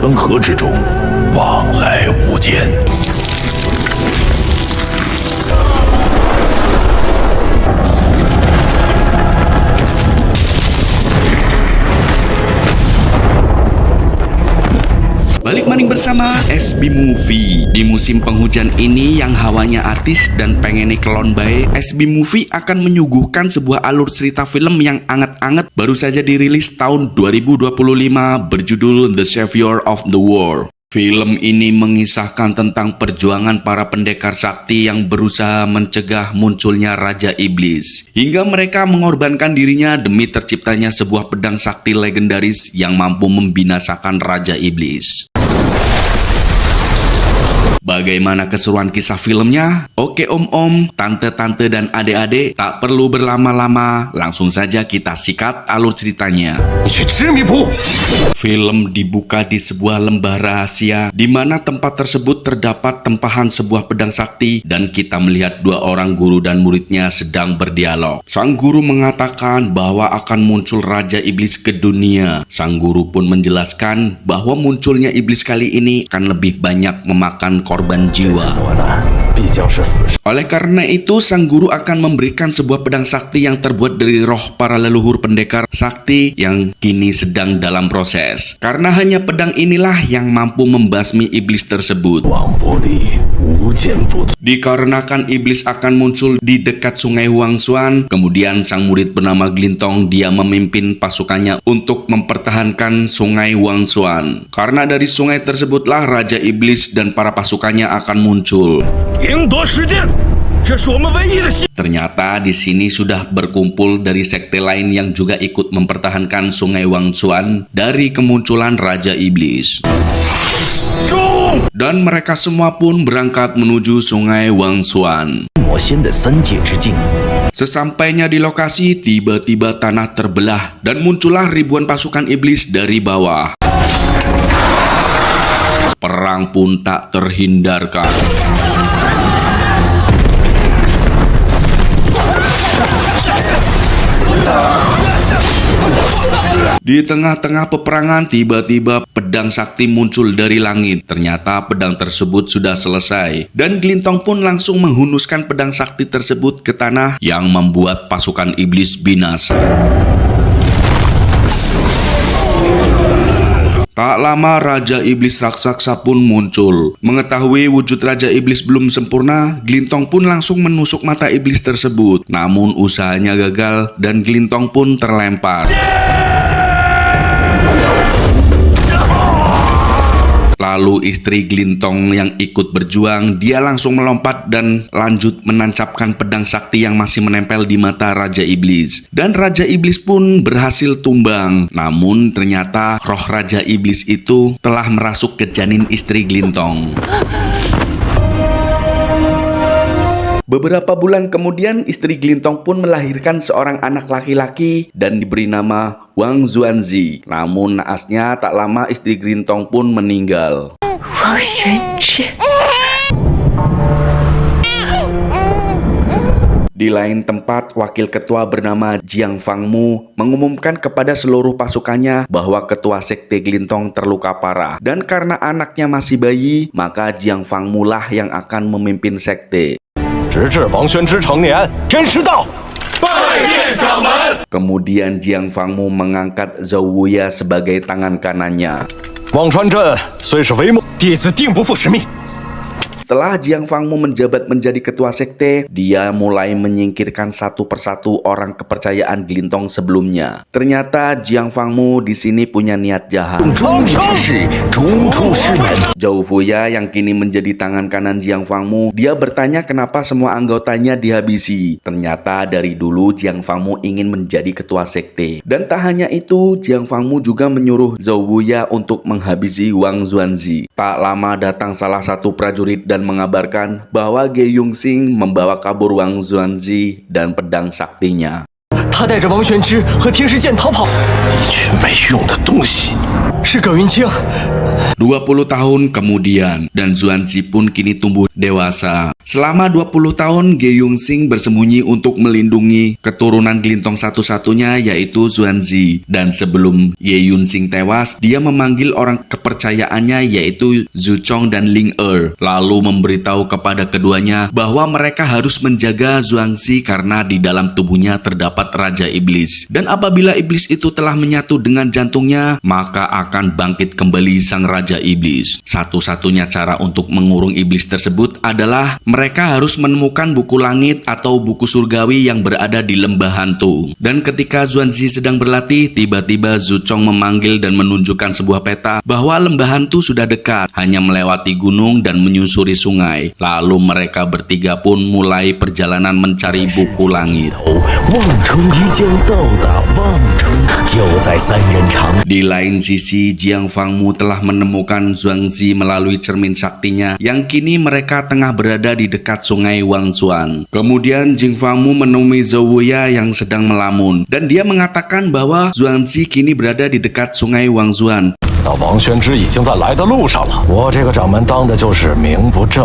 春河之中，往来无间。 Balik maning bersama SB Movie. Di musim penghujan ini yang hawanya atis dan pengen kelon bae, SB Movie akan menyuguhkan sebuah alur cerita film yang anget-anget baru saja dirilis tahun 2025 berjudul The Savior of the World. Film ini mengisahkan tentang perjuangan para pendekar sakti yang berusaha mencegah munculnya Raja Iblis. Hingga mereka mengorbankan dirinya demi terciptanya sebuah pedang sakti legendaris yang mampu membinasakan Raja Iblis. Bagaimana keseruan kisah filmnya? Oke om-om, tante-tante dan adik-adik, tak perlu berlama-lama, langsung saja kita sikat alur ceritanya. Film dibuka di sebuah lembah rahasia, di mana tempat tersebut terdapat tempahan sebuah pedang sakti, dan kita melihat dua orang guru dan muridnya sedang berdialog. Sang guru mengatakan bahwa akan muncul Raja Iblis ke dunia. Sang guru pun menjelaskan bahwa munculnya iblis kali ini akan lebih banyak memakan korban jiwa. Oleh karena itu, sang guru akan memberikan sebuah pedang sakti yang terbuat dari roh para leluhur pendekar sakti yang kini sedang dalam proses. Karena hanya pedang inilah yang mampu membasmi iblis tersebut. Dikarenakan iblis akan muncul di dekat sungai Huangzuan, kemudian sang murid bernama Glintong dia memimpin pasukannya untuk mempertahankan sungai Huangzuan. Karena dari sungai tersebutlah Raja Iblis dan para pasukannya akan muncul. Ternyata di sini sudah berkumpul dari sekte lain yang juga ikut mempertahankan sungai Huangzuan dari kemunculan Raja Iblis. Dan mereka semua pun berangkat menuju sungai Huangzuan. Sesampainya di lokasi, tiba-tiba tanah terbelah dan muncullah ribuan pasukan iblis dari bawah. Perang pun tak terhindarkan. Di tengah-tengah peperangan, tiba-tiba pedang sakti muncul dari langit. Ternyata pedang tersebut sudah selesai. Dan Glintong pun langsung menghunuskan pedang sakti tersebut ke tanah yang membuat pasukan iblis binasa. Tak lama Raja Iblis raksasa pun muncul. Mengetahui wujud Raja Iblis belum sempurna, Glintong pun langsung menusuk mata iblis tersebut. Namun usahanya gagal dan Glintong pun terlempar. Lalu istri Glintong yang ikut berjuang, dia langsung melompat dan lanjut menancapkan pedang sakti yang masih menempel di mata Raja Iblis. Dan Raja Iblis pun berhasil tumbang. Namun ternyata roh Raja Iblis itu telah merasuk ke janin istri Glintong. Beberapa bulan kemudian istri Glintong pun melahirkan seorang anak laki-laki dan diberi nama Wang Zuanzi. Namun naasnya tak lama istri Glintong pun meninggal. Di lain tempat, wakil ketua bernama Jiang Fangmu mengumumkan kepada seluruh pasukannya bahwa ketua sekte Glintong terluka parah. Dan karena anaknya masih bayi, maka Jiang Fangmu lah yang akan memimpin sekte. Kemudian Jiang Fangmu mengangkat Zhou Wuya sebagai tangan kanannya. Setelah Jiang Fangmu menjabat menjadi ketua sekte, dia mulai menyingkirkan satu persatu orang kepercayaan Glintong sebelumnya. Ternyata Jiang Fangmu di sini punya niat jahat. Zhou Wuya yang kini menjadi tangan kanan Jiang Fangmu, dia bertanya kenapa semua anggotanya dihabisi. Ternyata dari dulu Jiang Fangmu ingin menjadi ketua sekte. Dan tak hanya itu, Jiang Fangmu juga menyuruh Zhou Wuya untuk menghabisi Wang Zuanzi. Tak lama datang salah satu prajurit dan mengabarkan bahwa Ge Yongxing membawa kabur Wang Zuanzi dan pedang saktinya. 20 tahun kemudian, dan Xuanzi pun kini tumbuh dewasa. Selama 20 tahun, Ge Yongxing bersembunyi untuk melindungi keturunan Gelintong satu-satunya, yaitu Xuanzi. Dan sebelum Ge Yongxing tewas, dia memanggil orang kepercayaannya, yaitu Zhu Chong dan Ling Er, lalu memberitahu kepada keduanya bahwa mereka harus menjaga Xuanzi karena di dalam tubuhnya terdapat Raja Iblis. Dan apabila iblis itu telah menyatu dengan jantungnya, maka akan bangkit kembali sang Raja Iblis. Satu-satunya cara untuk mengurung iblis tersebut adalah mereka harus menemukan buku langit atau buku surgawi yang berada di lembah hantu. Dan ketika Xuanzi sedang berlatih, tiba-tiba Zhu Chong memanggil dan menunjukkan sebuah peta bahwa lembah hantu sudah dekat, hanya melewati gunung dan menyusuri sungai. Lalu mereka bertiga pun mulai perjalanan mencari buku langit. Di lain sisi, Jiang Fangmu telah menemukan Xuanzi melalui cermin saktinya yang kini mereka tengah berada di dekat sungai Wangsuan. Kemudian Jing Fangmu menemui Zhou Wuya yang sedang melamun, dan dia mengatakan bahwa Xuanzi kini berada di dekat sungai Wangsuan.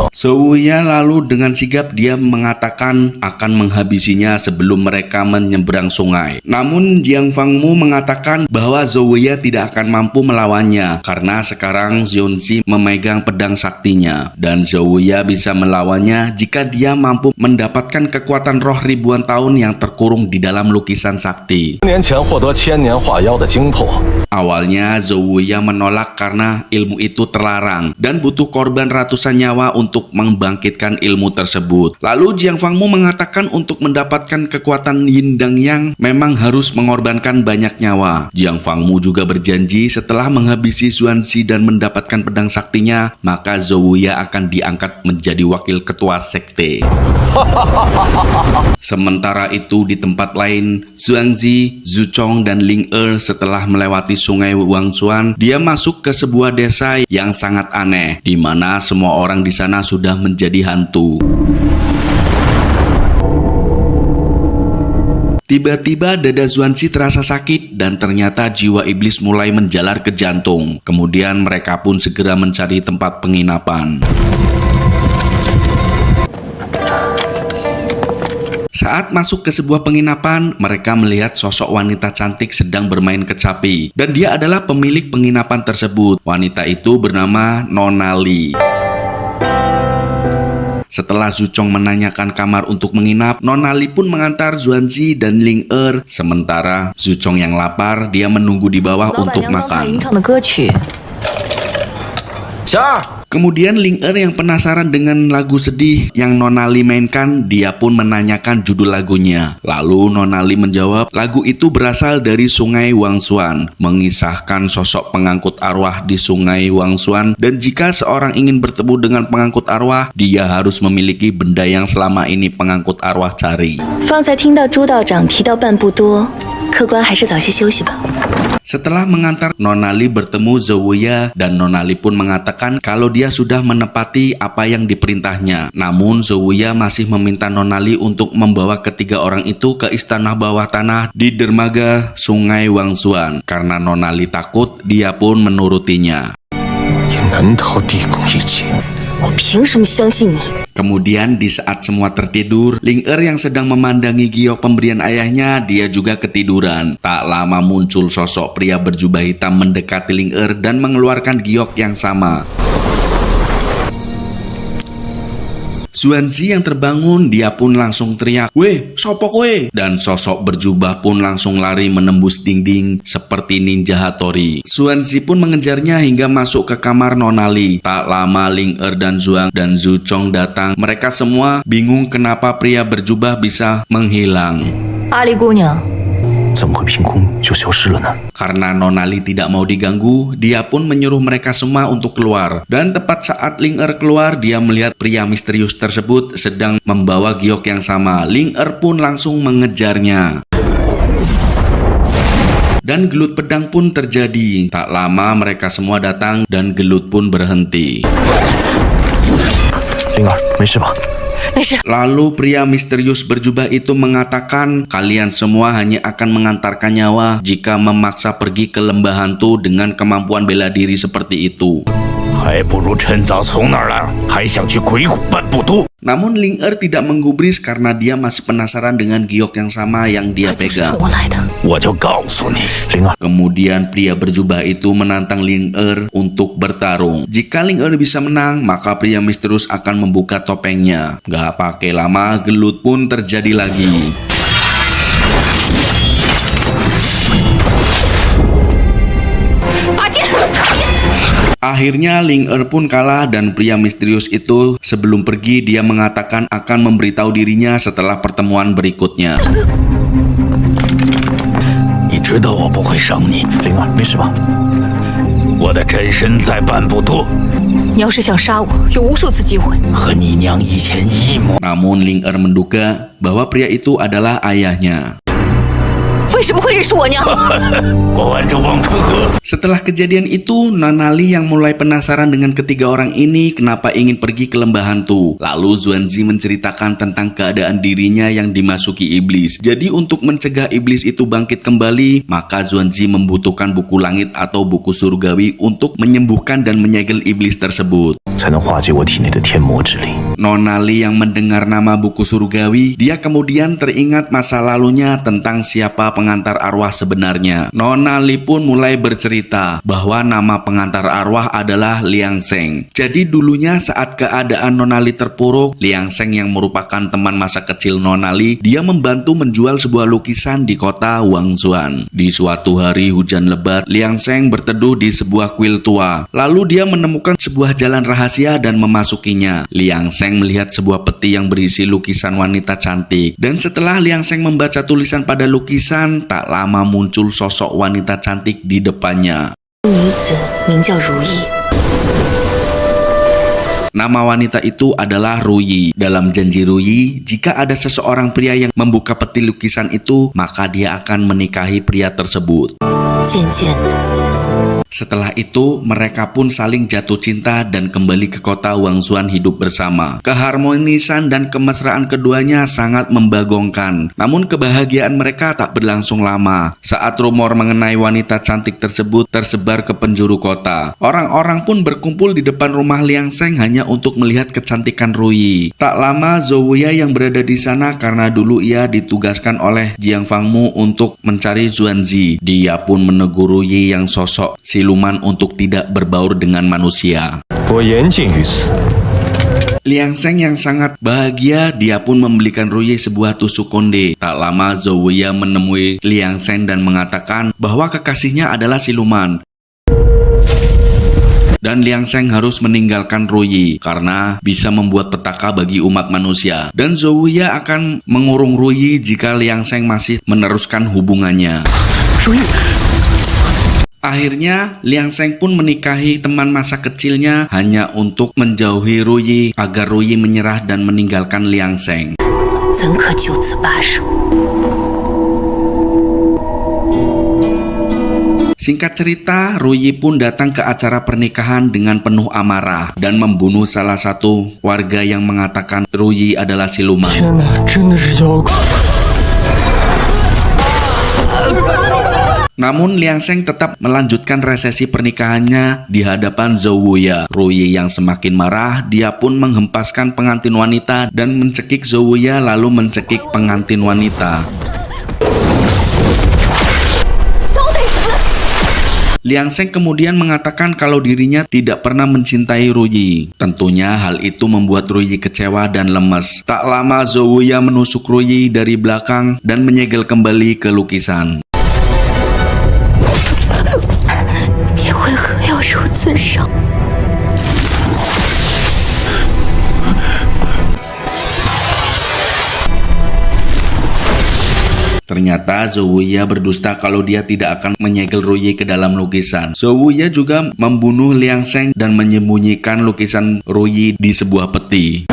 Zhou Wuya lalu dengan sigap dia mengatakan akan menghabisinya sebelum mereka menyeberang sungai. Namun Jiang Fangmu mengatakan bahwa Zhou Wuya tidak akan mampu melawannya karena sekarang Xuanzi memegang pedang saktinya, dan Zhou Wuya bisa melawannya jika dia mampu mendapatkan kekuatan roh ribuan tahun yang terkurung di dalam lukisan sakti. Awalnya Zhou Wuya menolak karena ilmu itu terlarang dan butuh korban ratusan nyawa untuk membangkitkan ilmu tersebut. Lalu Jiang Fangmu mengatakan untuk mendapatkan kekuatan Yin dan Yang memang harus mengorbankan banyak nyawa. Jiang Fangmu juga berjanji setelah menghabisi Xuanzi dan mendapatkan pedang saktinya, maka Zhou Wuya akan diangkat menjadi wakil ketua sekte. Sementara itu di tempat lain, Xuanzi, Zhu Chong, dan Ling Er setelah melewati sungai Wangsuan, dia masuk ke sebuah desa yang sangat aneh, di mana semua orang di sana sudah menjadi hantu. Tiba-tiba dada Xuanzi terasa sakit dan ternyata jiwa iblis mulai menjalar ke jantung. Kemudian mereka pun segera mencari tempat penginapan. Saat masuk ke sebuah penginapan, mereka melihat sosok wanita cantik sedang bermain kecapi, dan dia adalah pemilik penginapan tersebut. Wanita itu bernama Nona Li. Setelah Zhu Chong menanyakan kamar untuk menginap, Nona Li pun mengantar Xuanzi dan Ling Er. Sementara Zhu Chong yang lapar, dia menunggu di bawah untuk makan. Kemudian Ling Er yang penasaran dengan lagu sedih yang Nona Li mainkan, dia pun menanyakan judul lagunya. Lalu Nona Li menjawab, lagu itu berasal dari sungai Wangsuan, mengisahkan sosok pengangkut arwah di sungai Wangsuan, dan jika seorang ingin bertemu dengan pengangkut arwah, dia harus memiliki benda yang selama ini pengangkut arwah cari. Setelah mengantar Nona Li bertemu Zhou Wuya, dan Nona Li pun mengatakan kalau dia sudah menepati apa yang diperintahnya. Namun Zhou Wuya masih meminta Nona Li untuk membawa ketiga orang itu ke istana bawah tanah di dermaga sungai Wangsuan. Karena Nona Li takut, dia pun menurutinya. Kemudian di saat semua tertidur, Ling Er yang sedang memandangi giok pemberian ayahnya, dia juga ketiduran. Tak lama muncul sosok pria berjubah hitam mendekati Ling Er dan mengeluarkan giok yang sama. Xuanzi yang terbangun, dia pun langsung teriak, "Weh, sopo kowe?" Dan sosok berjubah pun langsung lari menembus dinding seperti ninja Hattori. Xuanzi pun mengejarnya hingga masuk ke kamar Nona Li. Tak lama Ling Er dan Zhuang dan Zhu Chong datang. Mereka semua bingung kenapa pria berjubah bisa menghilang. Karena Nona Li tidak mau diganggu, dia pun menyuruh mereka semua untuk keluar. Dan tepat saat Ling Er keluar, dia melihat pria misterius tersebut sedang membawa giok yang sama. Ling Er pun langsung mengejarnya. Dan gelut pedang pun terjadi. Tak lama mereka semua datang dan gelut pun berhenti. Ling Er, 没事吧? Lalu pria misterius berjubah itu mengatakan, kalian semua hanya akan mengantarkan nyawa jika memaksa pergi ke lembah hantu dengan kemampuan bela diri seperti itu. 还不如趁早从哪儿来，还想去鬼谷办不多。 Namun Ling Er tidak menggubris karena dia masih penasaran dengan giok yang sama yang dia 就是 pegang. 冲我来的。 我就告诉你，灵儿， Kemudian pria berjubah itu menantang Ling Er untuk bertarung. Jika Ling Er bisa menang, maka pria misterius akan membuka topengnya. Gak pakai lama, gelut pun terjadi lagi. Akhirnya Ling Er pun kalah dan pria misterius itu sebelum pergi dia mengatakan akan memberitahu dirinya setelah pertemuan berikutnya. 你知道我不会伤你，灵儿，没事吧？我的真身在半步多， 你要是想杀我，有无数次机会。 和你娘以前一模。 Namun Ling Er menduga bahwa pria itu adalah ayahnya. 为什么会认识我娘？ 我挽着望春河， Setelah kejadian itu, Nona Li yang mulai penasaran dengan ketiga orang ini kenapa ingin pergi ke lembah hantu. Lalu Xuanzi menceritakan tentang keadaan dirinya yang dimasuki iblis. Jadi untuk mencegah iblis itu bangkit kembali, maka Xuanzi membutuhkan buku langit atau buku surgawi untuk menyembuhkan dan menyegel iblis tersebut. 才能化解我体内的天魔之力。 Nona Li yang mendengar nama buku surgawi, dia kemudian teringat masa lalunya tentang siapa pengantar arwah sebenarnya. Nona Li pun mulai bercerita bahwa nama pengantar arwah adalah Liang Sheng. Jadi dulunya saat keadaan Nona Li terpuruk, Liang Sheng yang merupakan teman masa kecil Nona Li, dia membantu menjual sebuah lukisan di kota Wangzuan. Di suatu hari hujan lebat, Liang Sheng berteduh di sebuah kuil tua. Lalu dia menemukan sebuah jalan rahasia dan memasukinya. Liang Sheng melihat sebuah peti yang berisi lukisan wanita cantik. Dan setelah Liang Sheng membaca tulisan pada lukisan, tak lama muncul sosok wanita cantik di depannya. 女子名叫如意， Nama wanita itu adalah Ruyi. Dalam janji Ruyi, jika ada seseorang pria yang membuka peti lukisan itu, maka dia akan menikahi pria tersebut. 渐渐的， Setelah itu, mereka pun saling jatuh cinta dan kembali ke kota Wangzuan hidup bersama. Keharmonisan dan kemesraan keduanya sangat membagongkan. Namun kebahagiaan mereka tak berlangsung lama. Saat rumor mengenai wanita cantik tersebut tersebar ke penjuru kota, orang-orang pun berkumpul di depan rumah Liang Sheng hanya untuk melihat kecantikan Ruyi. Tak lama Zhouya yang berada di sana karena dulu ia ditugaskan oleh Jiang Fangmu untuk mencari Xuanzi. Dia pun menegur Ruyi yang sosok siluman untuk tidak berbaur dengan manusia. 我言尽于此。 Liang Sheng yang sangat bahagia, dia pun membelikan Ruyi sebuah tusuk konde. Tak lama Zhouya menemui Liang Sheng dan mengatakan bahwa kekasihnya adalah siluman. Dan Liang Sheng harus meninggalkan Ruyi karena bisa membuat petaka bagi umat manusia. Dan Zhouya akan mengurung Ruyi jika Liang Sheng masih meneruskan hubungannya. 如意， Akhirnya, Liang Sheng pun menikahi teman masa kecilnya hanya untuk menjauhi Ruyi agar Ruyi menyerah dan meninggalkan Liang Sheng. 怎可就此罢手？ Singkat cerita, Ruyi pun datang ke acara pernikahan dengan penuh amarah dan membunuh salah satu warga yang mengatakan Ruyi adalah siluman. 天哪，真的是妖怪！ Namun Liang Sheng tetap melanjutkan resepsi pernikahannya di hadapan Zhouya. Ruyi yang semakin marah, dia pun menghempaskan pengantin wanita dan mencekik Zhouya lalu mencekik pengantin wanita. Liang Sheng kemudian mengatakan kalau dirinya tidak pernah mencintai Ruyi. Tentunya hal itu membuat Ruyi kecewa dan lemes. Tak lama Zhouya menusuk Ruyi dari belakang dan menyegel kembali ke lukisan. 你为何要如此伤？ Ternyata Zhouya berdusta kalau dia tidak akan menyegel Ruyi ke dalam lukisan. Zhouya juga membunuh Liang Sheng dan menyembunyikan lukisan Ruyi di sebuah peti.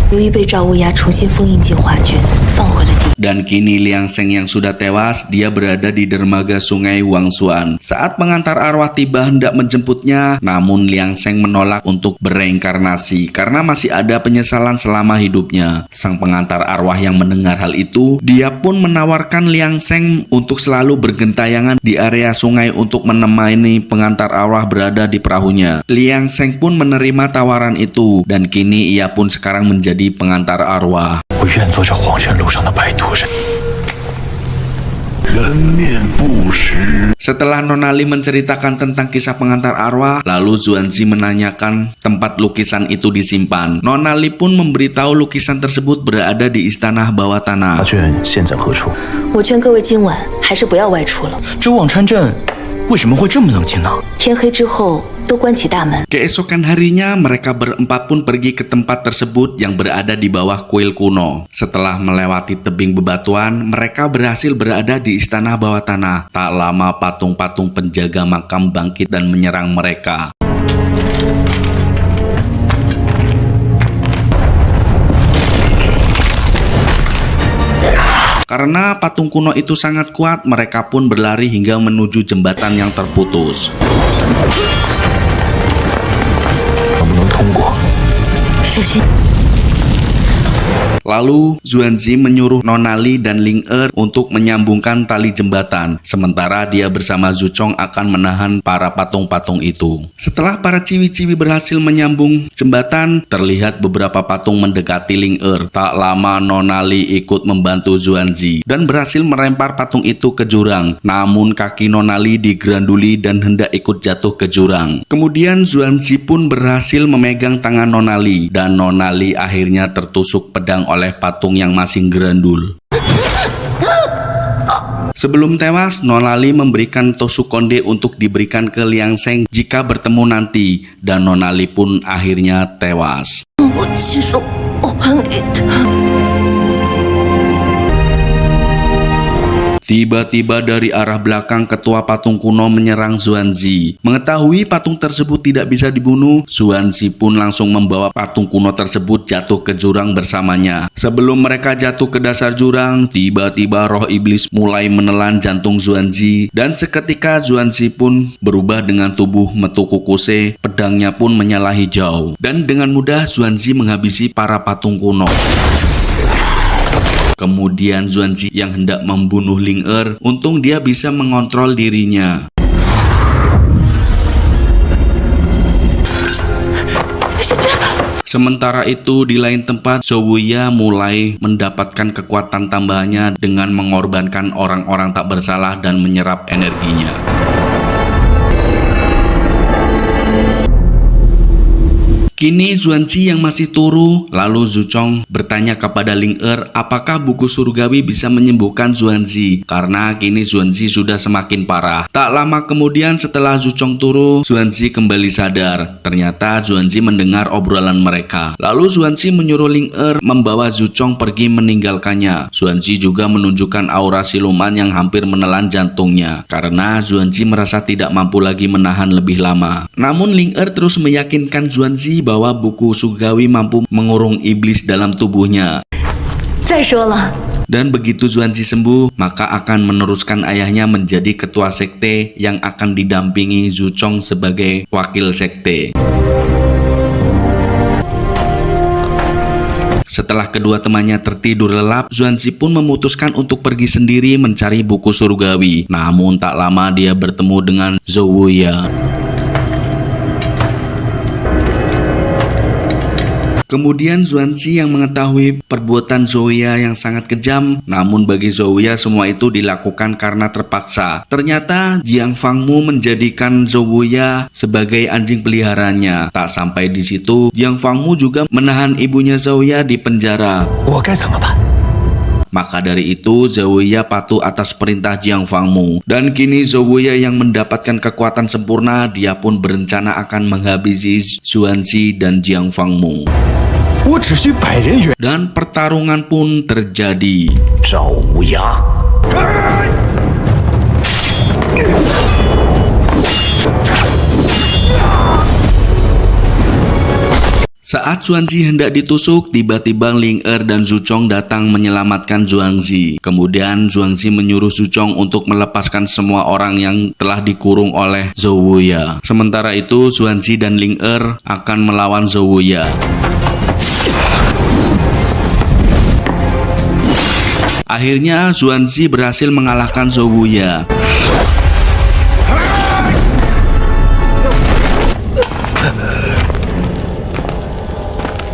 如意被赵无涯重新封印进画卷，放回了地狱。Dan kini Liang Sheng yang sudah tewas, dia berada di dermaga sungai Huangshuan. Saat pengantar arwah tiba hendak menjemputnya, namun Liang Sheng menolak untuk bereinkarnasi karena masih ada penyesalan selama hidupnya. Sang pengantar arwah yang mendengar hal itu, dia pun menawarkan Liang Sheng untuk selalu bergentayangan di area sungai untuk menemani pengantar arwah berada di perahunya. Liang Sheng pun menerima tawaran itu, dan kini ia pun sekarang menjadi pengantar arwah. Setelah Nona Li menceritakan tentang kisah pengantar arwah, lalu Xuanzi menanyakan tempat lukisan itu disimpan. Nona Li pun memberitahu lukisan tersebut berada di istana bawah tanah. 我劝各位今晚还是不要外出了。这望川镇为什么会这么冷清呢？天黑之后都关起大门。 Keesokan harinya, mereka berempat pun pergi ke tempat tersebut yang berada di bawah kuil kuno. Setelah melewati tebing bebatuan, mereka berhasil berada di istana bawah tanah. Tak lama patung-patung penjaga makam bangkit dan menyerang mereka. Karena patung kuno itu sangat kuat, mereka pun berlari hingga menuju jembatan yang terputus. Lalu Xuanzi menyuruh Nona Li dan Ling Er untuk menyambungkan tali jembatan, sementara dia bersama Zuchong akan menahan para patung-patung itu. Setelah para ciwi-ciwi berhasil menyambung jembatan, terlihat beberapa patung mendekati Ling Er. Tak lama Nona Li ikut membantu Xuanzi dan berhasil melempar patung itu ke jurang. Namun kaki Nona Li digeranduli dan hendak ikut jatuh ke jurang. Kemudian Xuanzi pun berhasil memegang tangan Nona Li, dan Nona Li akhirnya tertusuk pedang oleh patung yang masih gerandul. Sebelum tewas, Nona Li memberikan tusuk konde untuk diberikan ke Liang Sheng jika bertemu nanti, dan Nona Li pun akhirnya tewas. Tiba-tiba dari arah belakang ketua patung kuno menyerang Xuanzi. Mengetahui patung tersebut tidak bisa dibunuh, Xuanzi pun langsung membawa patung kuno tersebut jatuh ke jurang bersamanya. Sebelum mereka jatuh ke dasar jurang, tiba-tiba roh iblis mulai menelan jantung Xuanzi, dan seketika Xuanzi pun berubah dengan tubuh Metu Kukuse. Pedangnya pun menyala hijau, dan dengan mudah Xuanzi menghabisi para patung kuno. Kemudian Xuanzi yang hendak membunuh Ling Er, untung dia bisa mengontrol dirinya. Sementara itu di lain tempat, Zhou Wuya mulai mendapatkan kekuatan tambahannya dengan mengorbankan orang-orang tak bersalah dan menyerap energinya. Kini Xuanzi yang masih turu, lalu Zuchong bertanya kepada Ling Er apakah buku surgawi bisa menyembuhkan Xuanzi, karena kini Xuanzi sudah semakin parah. Tak lama kemudian setelah Zuchong turu, Xuanzi kembali sadar. Ternyata Xuanzi mendengar obrolan mereka. Lalu Xuanzi menyuruh Ling Er membawa Zuchong pergi meninggalkannya. Xuanzi juga menunjukkan aura siluman yang hampir menelan jantungnya, karena Xuanzi merasa tidak mampu lagi menahan lebih lama. Namun Ling Er terus meyakinkan Xuanzi bahwa buku surgawi mampu mengurung iblis dalam tubuhnya. Dan begitu Xuanzi sembuh, maka akan meneruskan ayahnya menjadi ketua sekte yang akan didampingi Zuchong sebagai wakil sekte. Setelah kedua temannya tertidur lelap, Xuanzi pun memutuskan untuk pergi sendiri mencari buku surgawi. Namun tak lama dia bertemu dengan Zhou Wuya. Kemudian Xuanzi yang mengetahui perbuatan Zhou Wuya yang sangat kejam, namun bagi Zhou Wuya semua itu dilakukan karena terpaksa. Ternyata Jiang Fangmu menjadikan Zhou Wuya sebagai anjing peliharanya. Tak sampai di situ, Jiang Fangmu juga menahan ibunya Zhou Wuya di penjara. Maka dari itu Zhou Wuya patuh atas perintah Jiang Fangmu. Dan kini Zhou Wuya yang mendapatkan kekuatan sempurna, dia pun berencana akan menghabisi Xuanzi dan Jiang Fangmu. Dan pertarungan pun terjadi. Zhou Wuya. Saat Xuanzi hendak ditusuk, tiba-tiba Ling Er dan Zuchong datang menyelamatkan Xuanzi. Kemudian Xuanzi menyuruh Zuchong untuk melepaskan semua orang yang telah dikurung oleh Zhou Wuya. Sementara itu, Xuanzi dan Ling Er akan melawan Zhou Wuya. Akhirnya Xuanzi berhasil mengalahkan Zhou Wuya.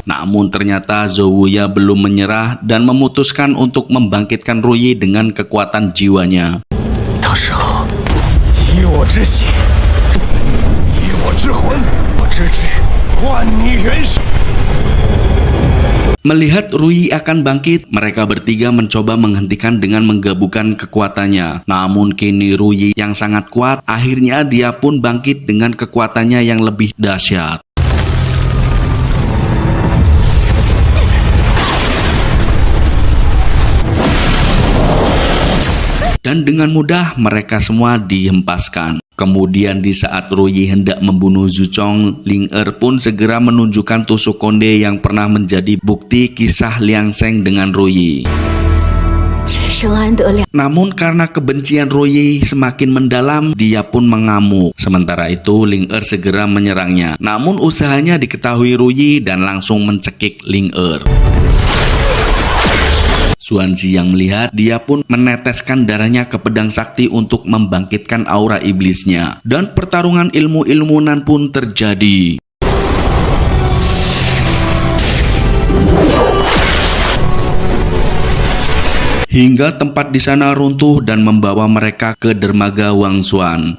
Namun ternyata Zhou Wuya belum menyerah dan memutuskan untuk membangkitkan Ruyi dengan kekuatan jiwanya. Melihat Ruyi akan bangkit, mereka bertiga mencoba menghentikan dengan menggabungkan kekuatannya. Namun kini Ruyi yang sangat kuat, akhirnya dia pun bangkit dengan kekuatannya yang lebih dahsyat. Dan dengan mudah mereka semua dihempaskan. Kemudian di saat Ruyi hendak membunuh Zuchong, Ling Er pun segera menunjukkan tusuk konde yang pernah menjadi bukti kisah Liang Sheng dengan Ruyi. Namun karena kebencian Ruyi semakin mendalam, dia pun mengamuk. Sementara itu Ling Er segera menyerangnya. Namun usahanya diketahui Ruyi dan langsung mencekik Ling Er. Xuanzi yang melihat, dia pun meneteskan darahnya ke pedang sakti untuk membangkitkan aura iblisnya. Dan pertarungan ilmu-ilmunan pun terjadi. Hingga tempat di sana runtuh dan membawa mereka ke dermaga Wang Xuan.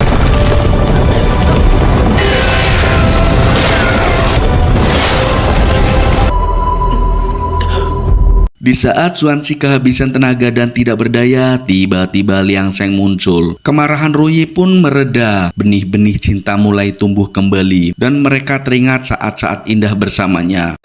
Di saat Xuanzi kehabisan tenaga dan tidak berdaya, tiba-tiba Liang Sheng muncul. Kemarahan Ruyi pun mereda, benih-benih cinta mulai tumbuh kembali, dan mereka teringat saat-saat indah bersamanya.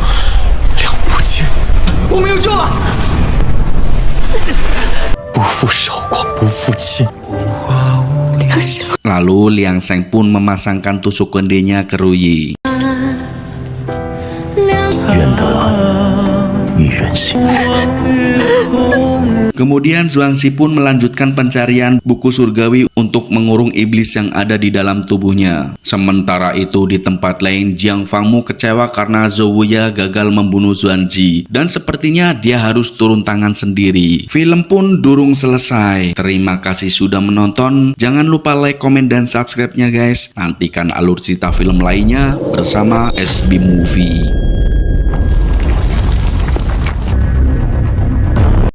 Lalu Liang Sheng pun memasangkan tusuk kondenya ke Ruyi. Kemudian Xuanzi pun melanjutkan pencarian buku surgawi untuk mengurung iblis yang ada di dalam tubuhnya. Sementara itu di tempat lain, Jiang Fangmu kecewa karena Zhou Wuya gagal membunuh Xuanzi dan sepertinya dia harus turun tangan sendiri. Film pun durung selesai. Terima kasih sudah menonton. Jangan lupa like, komen, dan subscribe-nya guys. Nantikan alur cerita film lainnya bersama SB Movie.